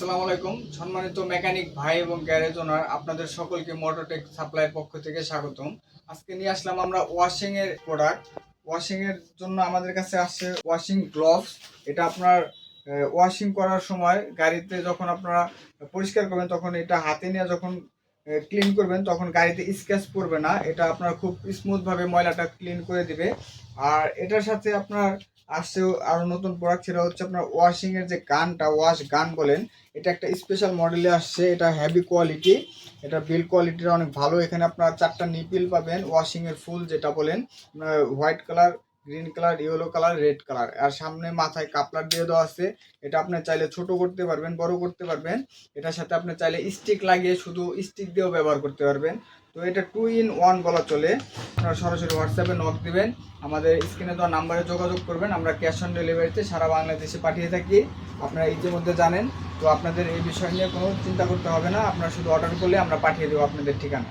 আসসালামু আলাইকুম সম্মানিত মেকানিক ভাই এবং গ্যারেজ ওনার, আপনাদের সকলকে মোটরটেক সাপ্লাইয়ের পক্ষ থেকে স্বাগতম। আজকে নিয়ে আসলাম আমরা ওয়াশিং এর প্রোডাক্ট। ওয়াশিং এর জন্য আমাদের কাছে আসছে ওয়াশিং গ্লোভস। এটা আপনার ওয়াশিং করার সময় গাড়িতে যখন আপনারা পরিষ্কার করবেন তখন এটা হাতে নিয়ে যখন ক্লিন করবেন তখন গাড়িতে স্ক্র্যাচ পড়বে না। এটা আপনার খুব স্মুথভাবে ময়লাটা ক্লিন করে দিবে। আর এটার সাথে আপনার আসছে আরো নতুন প্রোডাক্ট, সেটা হচ্ছে আপনার ওয়াশিং এর যে গানটা, ওয়াশ গান বলেন, এটা একটা স্পেশাল মডেলে আসছে। এটা হেভি কোয়ালিটি, এটা বিল্ড কোয়ালিটিটা অনেক ভালো। এখানে আপনার 4টা নিপিল পাবেন, ওয়াশিং এর ফুল যেটা বলেন, white colour, green colour, yellow colour, red colour. আর সামনে মাথায় কাপলার দিয়ে দেওয়া আছে। এটা আপনি চাইলে ছোট করতে পারবেন, বড় করতে পারবেন। এটার সাথে আপনি চাইলে স্টিক লাগিয়ে শুধু স্টিক দিয়েও ব্যবহার করতে পারবেন। তো এটা 2 in 1 বলা চলে। আপনারা সরাসরি হোয়াটসঅ্যাপে নক দিবেন, আমাদের স্ক্রিনে দেওয়া নাম্বারে যোগাযোগ করবেন। আমরা ক্যাশ অন ডেলিভারিতে সারা বাংলাদেশে পাঠিয়ে থাকি, আপনারা ইতিমধ্যে জানেন। তো আপনাদের এই বিষয় নিয়ে কোনো চিন্তা করতে হবে না, আপনারা শুধু অর্ডার করলে আমরা পাঠিয়ে দেবো আপনাদের ঠিকানা।